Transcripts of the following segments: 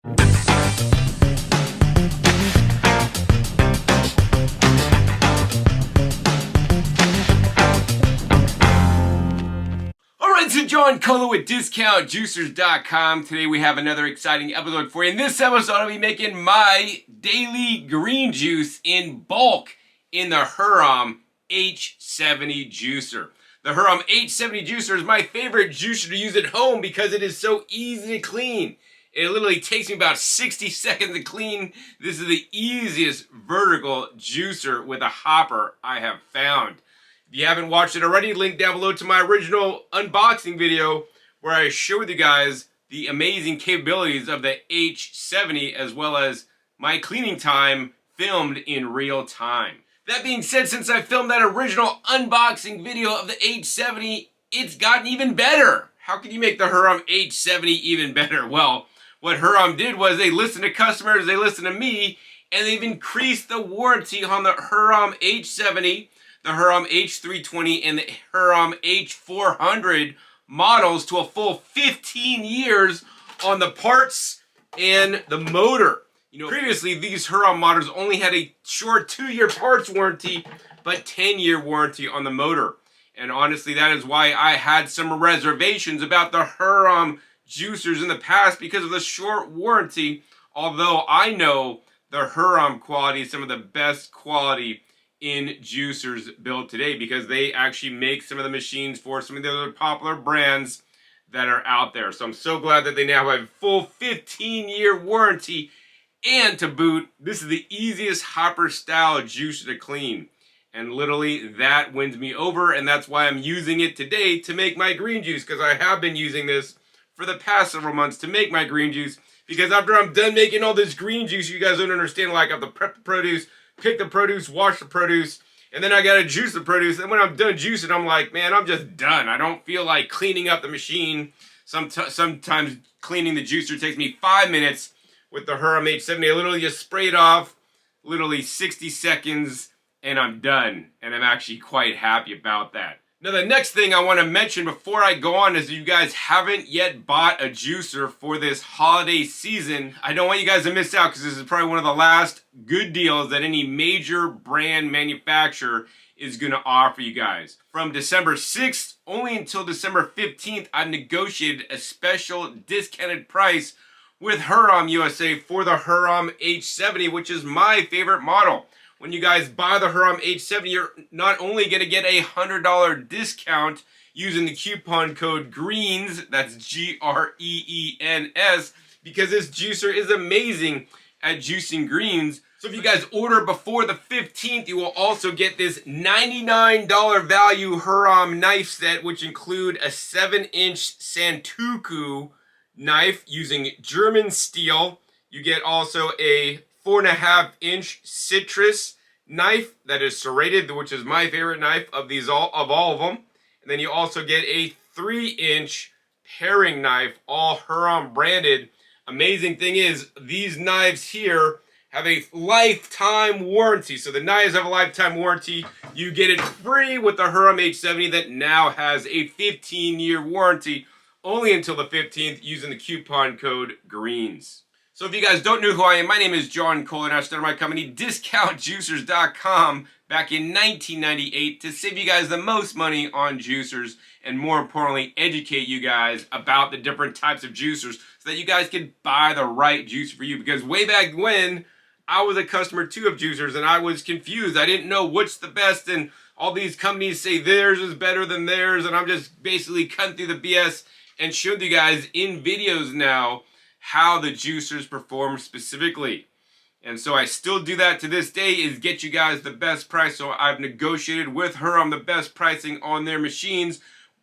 Alright, so John Colo with DiscountJuicers.com. Today we have another exciting episode for you. In this episode, I'll be making my daily green juice in bulk in the Hurom H70 juicer. The Hurom H70 juicer is my favorite juicer to use at home because it is so easy to clean. It literally takes me about 60 seconds to clean. This is the easiest vertical juicer with a hopper I have found. If you haven't watched it already, link down below to my original unboxing video where I showed you guys the amazing capabilities of the H70 as well as my cleaning time filmed in real time. That being said, since I filmed that original unboxing video of the H70, it's gotten even better. How can you make the Hurom H70 even better? Well, what Hurom did was they listened to customers, they listened to me, and they've increased the warranty on the Hurom H70, the Hurom H320, and the Hurom H400 models to a full 15 years on the parts and the motor. You know, previously these Hurom models only had a short 2-year parts warranty, but 10-year warranty on the motor. And honestly, that is why I had some reservations about the Hurom juicers in the past because of the short warranty. Although I know the Hurom quality is some of the best quality in juicers built today because they actually make some of the machines for some of the other popular brands that are out there. So I'm so glad that they now have a full 15-year warranty, and to boot, this is the easiest hopper style juicer to clean. And literally that wins me over, and that's why I'm using it today to make my green juice, because I have been using this for the past several months to make my green juice, because after I'm done making all this green juice, you guys don't understand, like I have to prep the produce, pick the produce, wash the produce, and then I gotta juice the produce. And when I'm done juicing, I'm like, man, I'm just done. I don't feel like cleaning up the machine. Sometimes cleaning the juicer takes me 5 minutes. With the Hurom H70, I literally just spray it off, literally 60 seconds, and I'm done. And I'm actually quite happy about that. Now, the next thing I want to mention before I go on is if you guys haven't yet bought a juicer for this holiday season, I don't want you guys to miss out because this is probably one of the last good deals that any major brand manufacturer is going to offer you guys. From December 6th only until December 15th, I've negotiated a special discounted price with Hurom USA for the Hurom H70, which is my favorite model. When you guys buy the Hurom H70, you're not only going to get a $100 discount using the coupon code GREENS, that's GREENS, because this juicer is amazing at juicing greens. So if you guys order before the 15th, you will also get this $99 value Hurom knife set, which include a 7-inch Santoku knife using German steel. You get also a 4.5-inch citrus knife that is serrated, which is my favorite knife of all of them. And then you also get a 3-inch paring knife, all Hurom branded. Amazing thing is, these knives here have a lifetime warranty. So the knives have a lifetime warranty. You get it free with the Hurom H70 that now has a 15-year warranty, only until the 15th, using the coupon code GREENS. So if you guys don't know who I am, my name is John Cole, and I started my company DiscountJuicers.com back in 1998 to save you guys the most money on juicers, and more importantly, educate you guys about the different types of juicers so that you guys can buy the right juicer for you. Because way back when, I was a customer too of juicers, and I was confused. I didn't know which the best, and all these companies say theirs is better than theirs, and I'm just basically cutting through the BS and showed you guys in videos now how the juicers perform specifically. And so I still do that to this day, is get you guys the best price. So I've negotiated with Hurom the best pricing on their machines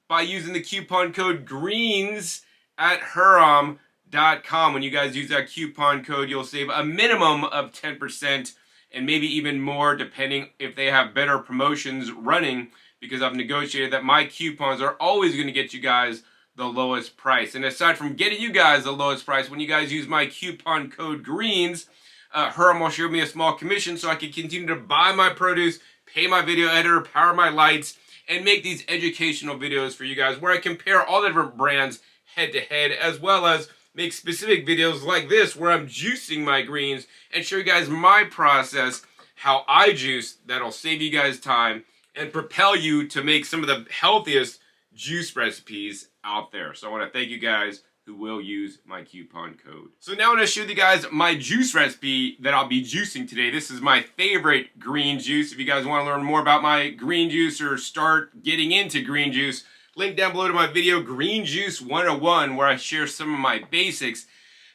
by using the coupon code GREENS at Hurom.com. When you guys use that coupon code, you'll save a minimum of 10% and maybe even more depending if they have better promotions running, because I've negotiated that my coupons are always going to get you guys the lowest price. And aside from getting you guys the lowest price, when you guys use my coupon code GREENS, Hurom will share me a small commission so I can continue to buy my produce, pay my video editor, power my lights, and make these educational videos for you guys where I compare all the different brands head to head, as well as make specific videos like this where I'm juicing my greens and show you guys my process, how I juice, that'll save you guys time and propel you to make some of the healthiest juice recipes out there. So I want to thank you guys who will use my coupon code. So now I'm going to show you guys my juice recipe that I'll be juicing today. This is my favorite green juice. If you guys want to learn more about my green juice or start getting into green juice, link down below to my video, Green Juice 101, where I share some of my basics.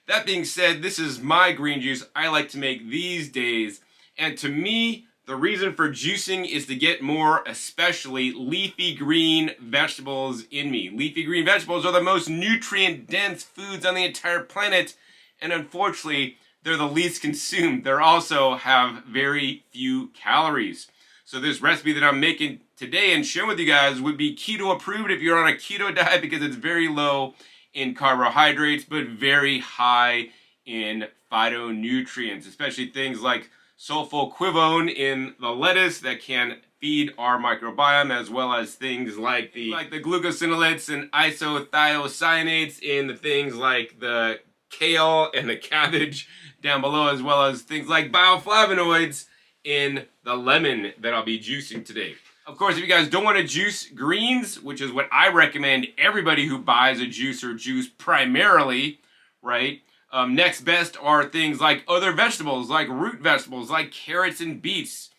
That being said, this is my green juice I like to make these days. And to me, the reason for juicing is to get more, especially leafy green vegetables in me. Leafy green vegetables are the most nutrient-dense foods on the entire planet, and unfortunately, they're the least consumed. They also have very few calories. So this recipe that I'm making today and sharing with you guys would be keto approved if you're on a keto diet, because it's very low in carbohydrates, but very high in phytonutrients, especially things like sulfoquinone in the lettuce that can feed our microbiome, as well as things like the glucosinolates and isothiocyanates in the things like the kale and the cabbage down below, as well as things like bioflavonoids in the lemon that I'll be juicing today. Of course, if you guys don't want to juice greens, which is what I recommend everybody who buys a juicer juice primarily, right? Next best are things like other vegetables, like root vegetables, like carrots and beets.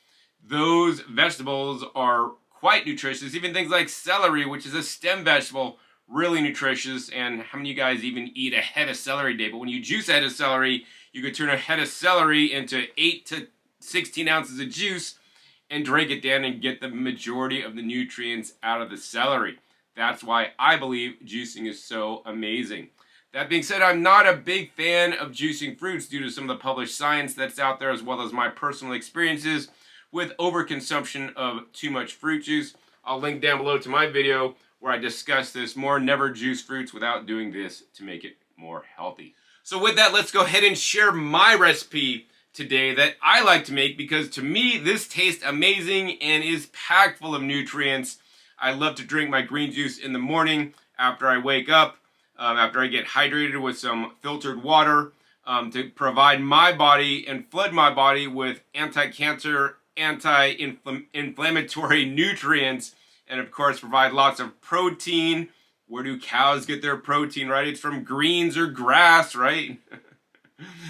Those vegetables are quite nutritious. Even things like celery, which is a stem vegetable, really nutritious. And how many of you guys even eat a head of celery a day? But when you juice a head of celery, you could turn a head of celery into 8 to 16 ounces of juice and drink it down and get the majority of the nutrients out of the celery. That's why I believe juicing is so amazing. That being said, I'm not a big fan of juicing fruits due to some of the published science that's out there, as well as my personal experiences with overconsumption of too much fruit juice. I'll link down below to my video where I discuss this more. Never juice fruits without doing this to make it more healthy. So with that, let's go ahead and share my recipe today that I like to make, because to me, this tastes amazing and is packed full of nutrients. I love to drink my green juice in the morning after I wake up. After I get hydrated with some filtered water, to provide my body and flood my body with anti-cancer, anti-inflammatory nutrients, and of course provide lots of protein. Where do cows get their protein, right? It's from greens or grass, right?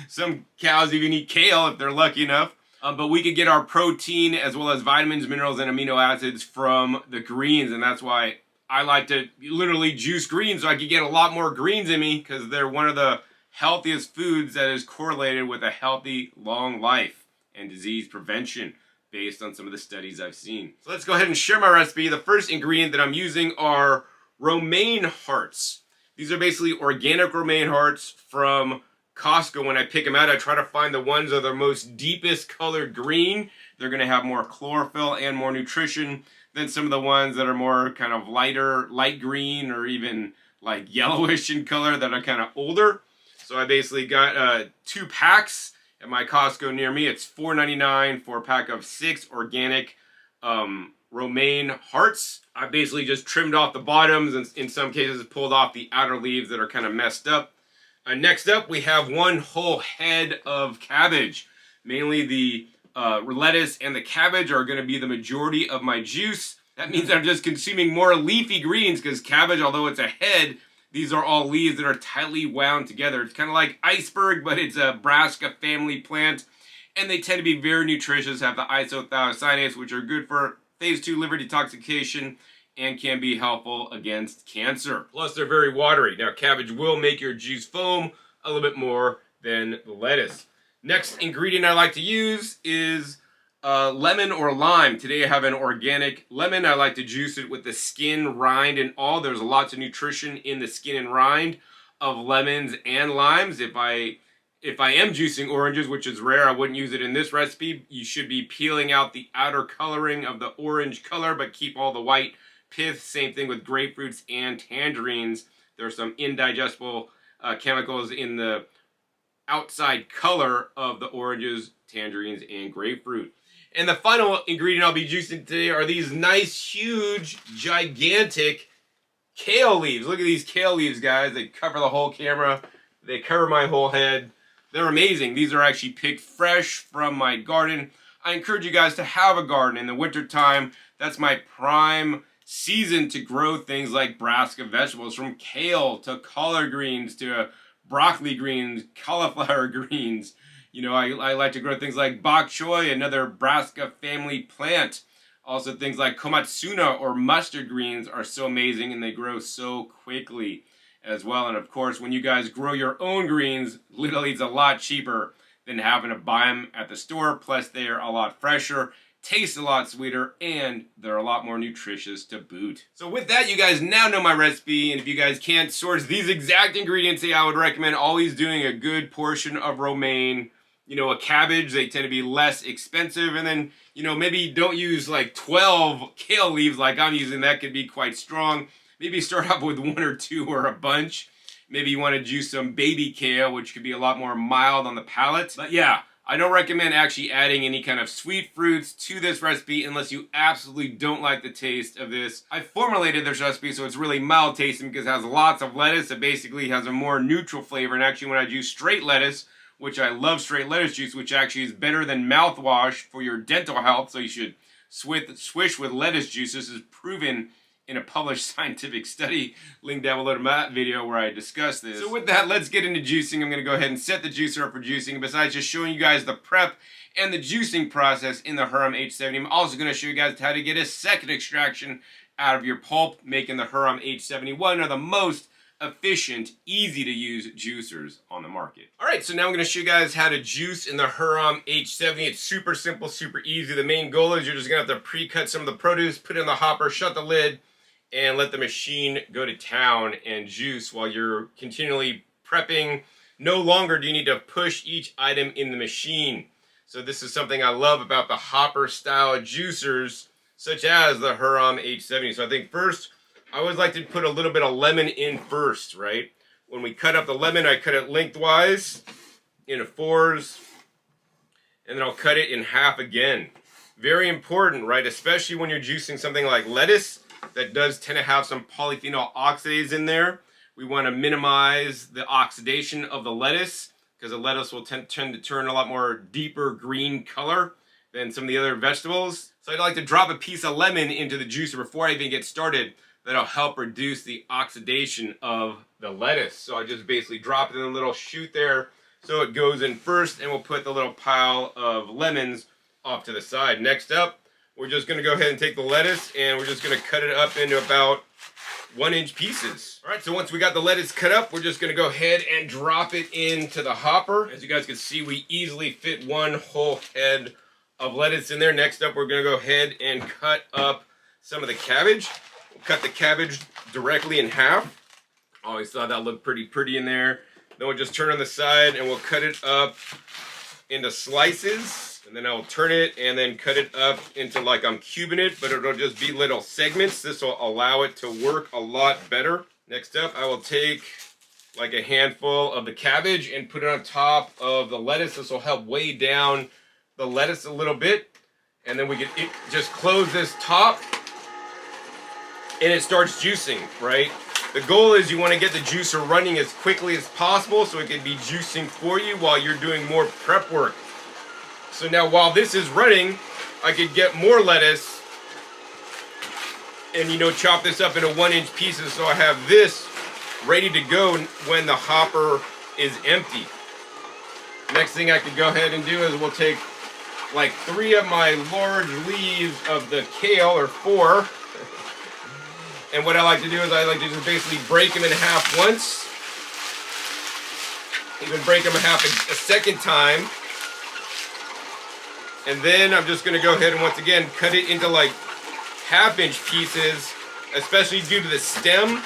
Some cows even eat kale if they're lucky enough. But we could get our protein as well as vitamins, minerals, and amino acids from the greens, and that's why I like to literally juice greens so I can get a lot more greens in me, because they're one of the healthiest foods that is correlated with a healthy, long life and disease prevention based on some of the studies I've seen. So let's go ahead and share my recipe. The first ingredient that I'm using are romaine hearts. These are basically organic romaine hearts from Costco. When I pick them out, I try to find the ones that are the most deepest colored green. They're going to have more chlorophyll and more nutrition than some of the ones that are more kind of light green, or even like yellowish in color, that are kind of older. So I basically got 2 packs at my Costco near me. It's $4.99 for a pack of 6 organic romaine hearts. I basically just trimmed off the bottoms, and in some cases pulled off the outer leaves that are kind of messed up. Next up, we have 1 whole head of cabbage. Mainly the lettuce and the cabbage are going to be the majority of my juice. That means I'm just consuming more leafy greens, because cabbage, although it's a head, these are all leaves that are tightly wound together. It's kind of like iceberg, but it's a brassica family plant, and they tend to be very nutritious, have the isothiocyanates, which are good for phase 2 liver detoxification and can be helpful against cancer. Plus, they're very watery. Now, cabbage will make your juice foam a little bit more than the lettuce. Next ingredient I like to use is lemon or lime. Today I have an organic lemon. I like to juice it with the skin, rind, and all. There's lots of nutrition in the skin and rind of lemons and limes. If I am juicing oranges, which is rare, I wouldn't use it in this recipe. You should be peeling out the outer coloring of the orange color, but keep all the white pith. Same thing with grapefruits and tangerines. There's some indigestible chemicals in the outside color of the oranges, tangerines, and grapefruit. And the final ingredient I'll be juicing today are these nice, huge, gigantic kale leaves. Look at these kale leaves, guys. They cover the whole camera. They cover my whole head. They're amazing. These are actually picked fresh from my garden. I encourage you guys to have a garden in the wintertime. That's my prime season to grow things like brassica vegetables, from kale to collard greens to broccoli greens, cauliflower greens. You know, I like to grow things like bok choy, another brassica family plant. Also things like komatsuna or mustard greens are so amazing, and they grow so quickly as well. And of course, when you guys grow your own greens, literally it's a lot cheaper than having to buy them at the store. Plus they're a lot fresher, taste a lot sweeter, and they're a lot more nutritious to boot. So with that, you guys now know my recipe, and if you guys can't source these exact ingredients, I would recommend always doing a good portion of romaine. You know, a cabbage, they tend to be less expensive, and then, you know, maybe don't use like 12 kale leaves like I'm using. That could be quite strong. Maybe start off with 1 or 2 or a bunch. Maybe you want to juice some baby kale, which could be a lot more mild on the palate. But yeah, I don't recommend actually adding any kind of sweet fruits to this recipe unless you absolutely don't like the taste of this. I formulated this recipe so it's really mild tasting because it has lots of lettuce. It basically has a more neutral flavor. And actually, when I use straight lettuce, which I love straight lettuce juice, which actually is better than mouthwash for your dental health, so you should swish with lettuce juice. This is proven in a published scientific study. Link down below to my video where I discuss this. So with that, let's get into juicing. I'm going to go ahead and set the juicer up for juicing. And besides just showing you guys the prep and the juicing process in the Hurom H70, I'm also going to show you guys how to get a second extraction out of your pulp, making the Hurom H70 one of the most efficient, easy to use juicers on the market. Alright, so now I'm going to show you guys how to juice in the Hurom H70. It's super simple, super easy. The main goal is you're just going to have to pre-cut some of the produce, put it in the hopper, shut the lid, and let the machine go to town and juice while you're continually prepping. No longer do you need to push each item in the machine. So this is something I love about the hopper style juicers, such as the Hurom H70. So I think first, I always like to put a little bit of lemon in first, right? When we cut up the lemon, I cut it lengthwise into 4s, and then I'll cut it in half again. Very important, right? Especially when you're juicing something like lettuce that does tend to have some polyphenol oxidase in there. We want to minimize the oxidation of the lettuce because the lettuce will tend to turn a lot more deeper green color than some of the other vegetables. So I'd like to drop a piece of lemon into the juicer before I even get started. That'll help reduce the oxidation of the lettuce. So I just basically drop it in a little chute there so it goes in first, and we'll put the little pile of lemons off to the side. Next up, we're just going to go ahead and take the lettuce and we're just going to cut it up into about 1-inch pieces. Alright, so once we got the lettuce cut up, we're just going to go ahead and drop it into the hopper. As you guys can see, we easily fit 1 whole head of lettuce in there. Next up, we're going to go ahead and cut up some of the cabbage. Cut the cabbage directly in half. Always thought that looked pretty in there. Then we'll just turn on the side and we'll cut it up into slices. And then I'll turn it and then cut it up into like I'm cubing it, but it'll just be little segments. This will allow it to work a lot better. Next up, I will take like a handful of the cabbage and put it on top of the lettuce. This will help weigh down the lettuce a little bit. And then we can just close this top, and it starts juicing, right? The goal is you want to get the juicer running as quickly as possible so it can be juicing for you while you're doing more prep work. So now while this is running, I could get more lettuce and, you know, chop this up into 1-inch pieces so I have this ready to go when the hopper is empty. Next thing I could go ahead and do is we'll take like 3 of my large leaves of the kale, or 4. And what I like to do is I like to just basically break them in half once. Even break them in half a second time. And then I'm just going to go ahead and once again cut it into like 1/2-inch pieces, especially due to the stem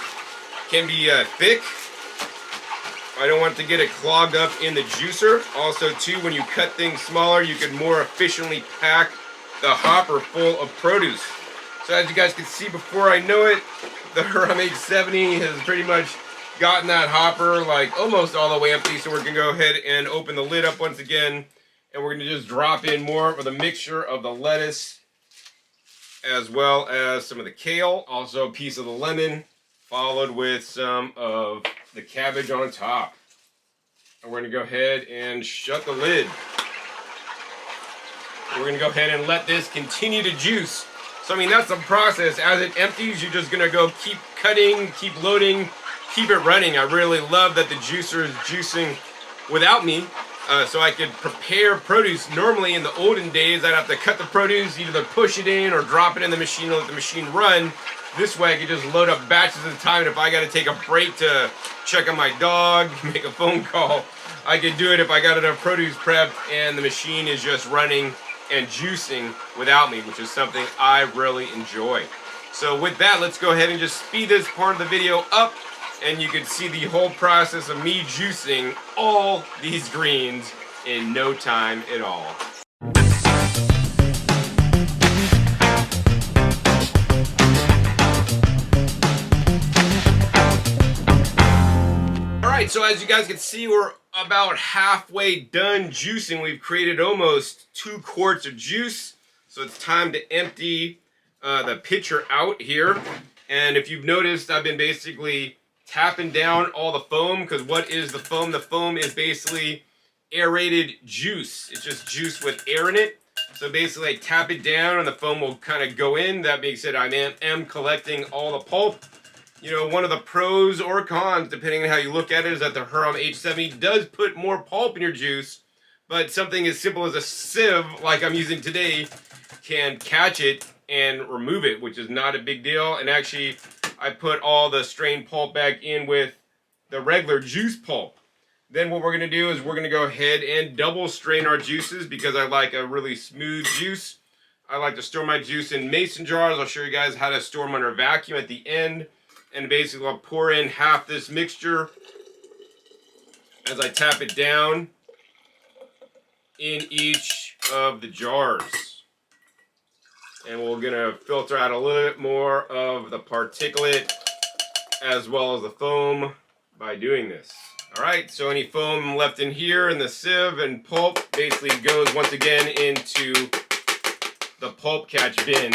can be thick. I don't want to get it clogged up in the juicer. Also too, when you cut things smaller, you can more efficiently pack the hopper full of produce. So as you guys can see, before I know it, the Hurom H70 has pretty much gotten that hopper like almost all the way empty. So we're going to go ahead and open the lid up once again. And we're going to just drop in more of the mixture of the lettuce as well as some of the kale. Also a piece of the lemon, followed with some of the cabbage on top. And we're going to go ahead and shut the lid. We're going to go ahead and let this continue to juice. So I mean, that's the process. As it empties, you're just going to go keep cutting, keep loading, keep it running. I really love that the juicer is juicing without me. So I could prepare produce. Normally in the olden days, I'd have to cut the produce, either push it in or drop it in the machine and let the machine run. This way I could just load up batches at a time. And if I got to take a break to check on my dog, make a phone call, I could do it if I got enough produce prepped and the machine is just running and juicing without me, which is something I really enjoy. So with that, let's go ahead and just speed this part of the video up, and you can see the whole process of me juicing all these greens in no time at all. Alright, so as you guys can see, we're about halfway done juicing. We've created almost 2 quarts of juice. So it's time to empty the pitcher out here. And if you've noticed, I've been basically tapping down all the foam, because what is the foam? The foam is basically aerated juice. It's just juice with air in it. So basically I tap it down and the foam will kind of go in. That being said, I am collecting all the pulp. You know, one of the pros or cons, depending on how you look at it, is that the Hurom H70 does put more pulp in your juice, but something as simple as a sieve, like I'm using today, can catch it and remove it, which is not a big deal. And actually, I put all the strained pulp back in with the regular juice pulp. Then what we're going to do is we're going to go ahead and double strain our juices, because I like a really smooth juice. I like to store my juice in mason jars. I'll show you guys how to store them under vacuum at the end. And basically I'll pour in half this mixture as I tap it down in each of the jars. And we're gonna filter out a little bit more of the particulate as well as the foam by doing this. Alright, so any foam left in here in the sieve and pulp basically goes once again into the pulp catch bin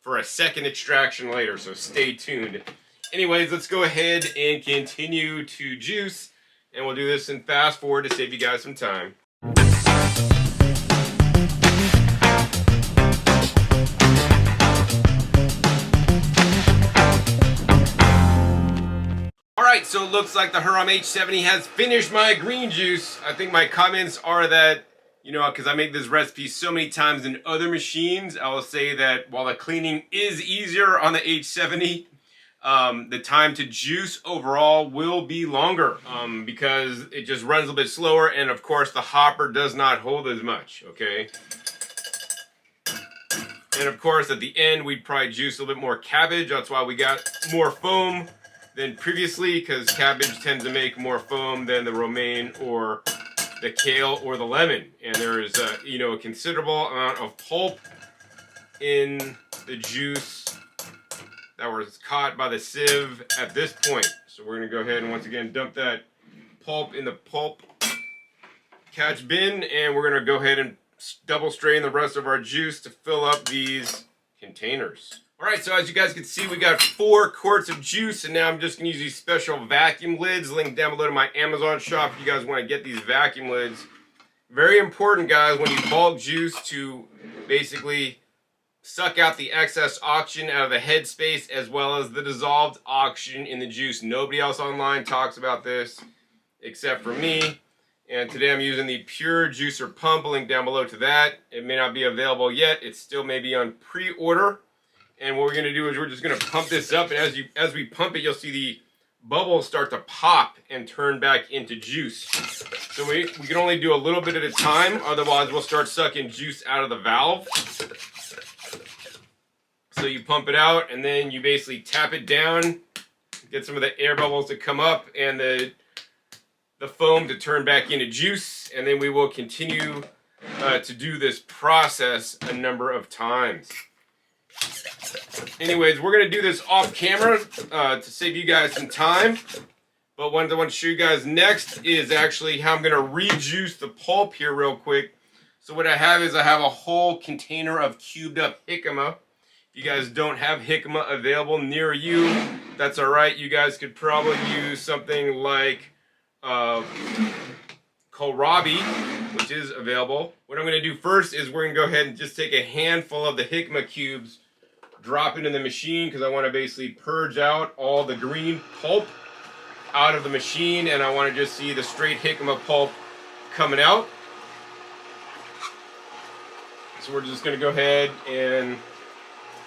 for a second extraction later, so stay tuned. Anyways, let's go ahead and continue to juice, and we'll do this in fast forward to save you guys some time. Alright, so it looks like the Hurom H70 has finished my green juice. I think my comments are that, you know, because I make this recipe so many times in other machines, I will say that while the cleaning is easier on the H70, the time to juice overall will be longer because it just runs a little bit slower, and of course the hopper does not hold as much, okay? And of course at the end we'd probably juice a little bit more cabbage. That's why we got more foam than previously, because cabbage tends to make more foam than the romaine or the kale or the lemon, and there is you know, a considerable amount of pulp in the juice that was caught by the sieve at this point. So we're going to go ahead and once again dump that pulp in the pulp catch bin, and we're going to go ahead and double strain the rest of our juice to fill up these containers. Alright, so as you guys can see, we got 4 quarts of juice, and now I'm just going to use these special vacuum lids. Link down below to my Amazon shop if you guys want to get these vacuum lids. Very important, guys, when you bulk juice, to basically suck out the excess oxygen out of the head space as well as the dissolved oxygen in the juice. Nobody else online talks about this except for me. And today I'm using the Pure Juicer Pump. Link down below to that. It may not be available yet. It still may be on pre-order. And what we're going to do is we're just going to pump this up, and as we pump it, you'll see the bubbles start to pop and turn back into juice. So we can only do a little bit at a time, otherwise we'll start sucking juice out of the valve. So you pump it out, and then you basically tap it down, get some of the air bubbles to come up and the foam to turn back into juice, and then we will continue to do this process a number of times. Anyways, we're going to do this off camera to save you guys some time. But what I want to show you guys next is actually how I'm going to rejuice the pulp here real quick. So what I have is I have a whole container of cubed up jicama. If you guys don't have jicama available near you, that's alright. You guys could probably use something like of kohlrabi, which is available. What I'm going to do first is we're going to go ahead and just take a handful of the jicama cubes, drop it in the machine because I want to basically purge out all the green pulp out of the machine, and I want to just see the straight jicama pulp coming out. So we're just going to go ahead and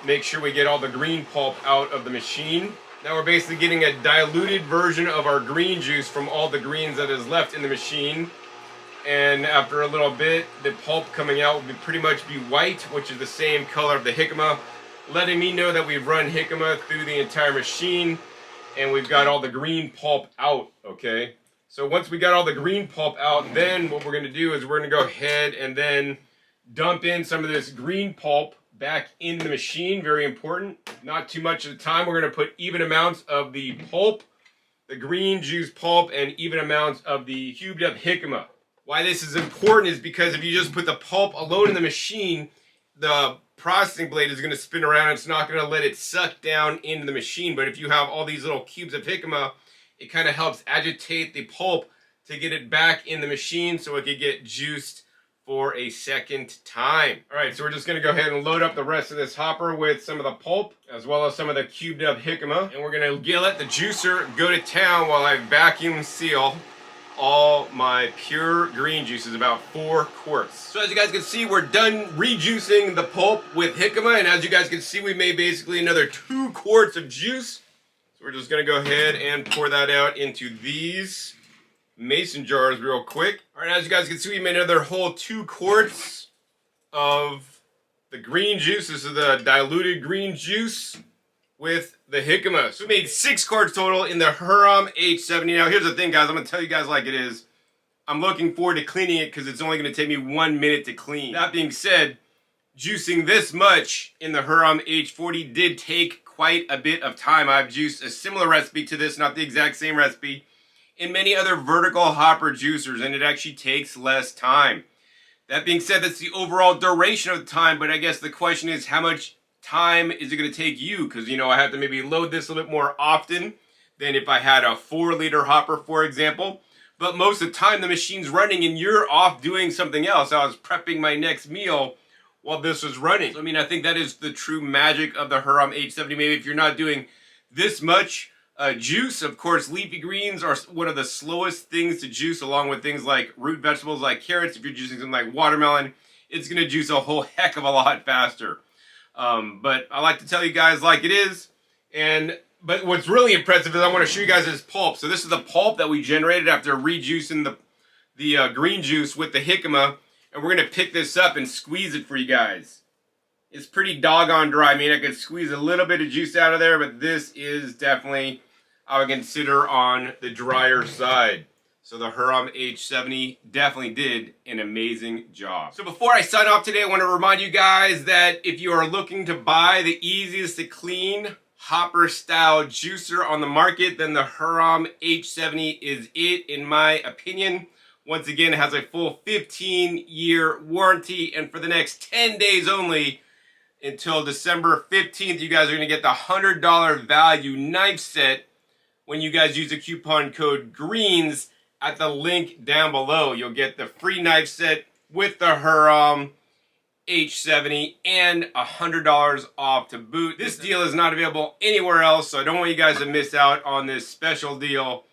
make sure we get all the green pulp out of the machine. Now we're basically getting a diluted version of our green juice from all the greens that is left in the machine. And after a little bit, the pulp coming out will pretty much be white, which is the same color of the jicama, letting me know that we've run jicama through the entire machine and we've got all the green pulp out, okay? So once we got all the green pulp out, then what we're gonna do is we're gonna go ahead and then dump in some of this green pulp back in the machine. Very important. Not too much at a time. We're going to put even amounts of the pulp, the green juice pulp, and even amounts of the cubed up jicama. Why this is important is because if you just put the pulp alone in the machine, the processing blade is going to spin around and it's not going to let it suck down into the machine. But if you have all these little cubes of jicama, it kind of helps agitate the pulp to get it back in the machine so it can get juiced for a second time. All right, so we're just gonna go ahead and load up the rest of this hopper with some of the pulp, as well as some of the cubed up jicama. And we're gonna let the juicer go to town while I vacuum seal all my pure green juices, about 4 quarts. So as you guys can see, we're done rejuicing the pulp with jicama, and as you guys can see, we made basically another 2 quarts of juice. So we're just gonna go ahead and pour that out into these mason jars real quick. All right, as you guys can see, we made another whole 2 quarts of the green juice. This is the diluted green juice with the jicama. So we made 6 quarts total in the Hurom H70. Now here's the thing, guys, I'm gonna tell you guys like it is. I'm looking forward to cleaning it because it's only gonna take me 1 minute to clean. That being said, juicing this much in the Hurom H40 did take quite a bit of time. I've juiced a similar recipe to this, not the exact same recipe, in many other vertical hopper juicers, and it actually takes less time. That being said, that's the overall duration of the time, but I guess the question is how much time is it going to take you? Because, you know, I have to maybe load this a little bit more often than if I had a 4-liter hopper, for example. But most of the time the machine's running and you're off doing something else. I was prepping my next meal while this was running. So, I mean, I think that is the true magic of the Hurom H70. Maybe if you're not doing this much juice, of course, leafy greens are one of the slowest things to juice, along with things like root vegetables like carrots. If you're juicing something like watermelon, it's going to juice a whole heck of a lot faster. But I like to tell you guys like it is. But what's really impressive is I want to show you guys this pulp. So this is the pulp that we generated after rejuicing the green juice with the jicama. And we're going to pick this up and squeeze it for you guys. It's pretty doggone dry. I mean, I could squeeze a little bit of juice out of there, but this is definitely, I would consider, on the drier side. So the Hurom H70 definitely did an amazing job. So before I sign off today, I want to remind you guys that if you are looking to buy the easiest to clean hopper style juicer on the market, then the Hurom H70 is it, in my opinion. Once again, it has a full 15-year warranty, and for the next 10 days only, until December 15th, you guys are going to get the $100 value knife set when you guys use the coupon code GREENS at the link down below. You'll get the free knife set with the Hurom H70 and $100 off to boot. This deal is not available anywhere else, so I don't want you guys to miss out on this special deal,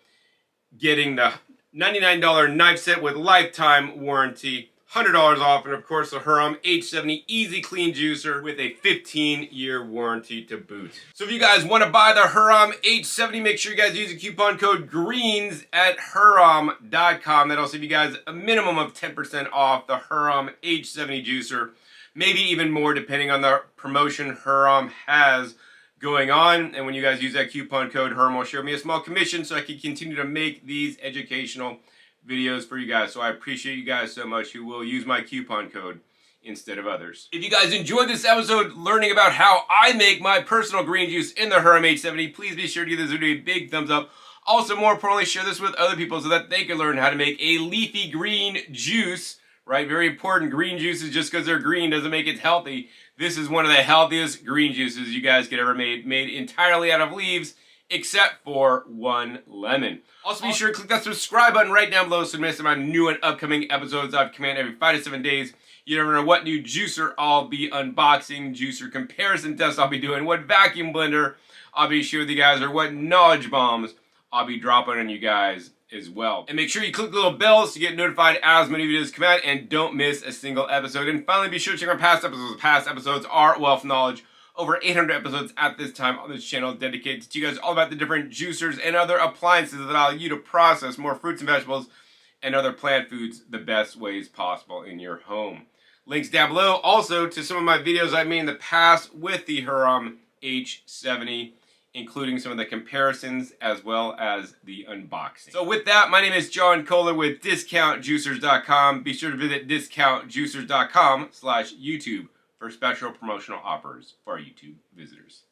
getting the $99 knife set with lifetime warranty, $100 off, and of course the Hurom H70 Easy Clean Juicer with a 15-year warranty to boot. So if you guys want to buy the Hurom H70, make sure you guys use the coupon code GREENS at Hurom.com. That'll save you guys a minimum of 10% off the Hurom H70 juicer, maybe even more depending on the promotion Hurom has going on. And when you guys use that coupon code, Hurom will share me a small commission so I can continue to make these educational videos for you guys. So I appreciate you guys so much who will use my coupon code instead of others. If you guys enjoyed this episode learning about how I make my personal green juice in the Hurom H70, please be sure to give this video a big thumbs up. Also, more importantly, share this with other people so that they can learn how to make a leafy green juice, right? Very important. Green juices, just because they're green doesn't make it healthy. This is one of the healthiest green juices you guys could ever made entirely out of leaves except for 1 lemon. Also, be sure to click that subscribe button right down below so you don't miss my new and upcoming episodes I've come out every 5 to 7 days. You never know what new juicer I'll be unboxing, juicer comparison tests I'll be doing, what vacuum blender I'll be sharing with you guys, or what knowledge bombs I'll be dropping on you guys as well. And make sure you click the little bells to get notified as many videos come out and don't miss a single episode. And finally, be sure to check our past episodes. Past episodes are wealth knowledge. Over 800 episodes at this time on this channel dedicated to you guys all about the different juicers and other appliances that allow you to process more fruits and vegetables and other plant foods the best ways possible in your home. Links down below also to some of my videos I made in the past with the Hurom H70, including some of the comparisons as well as the unboxing. So with that, my name is John Kohler with DiscountJuicers.com. Be sure to visit DiscountJuicers.com/YouTube for special promotional offers for our YouTube visitors.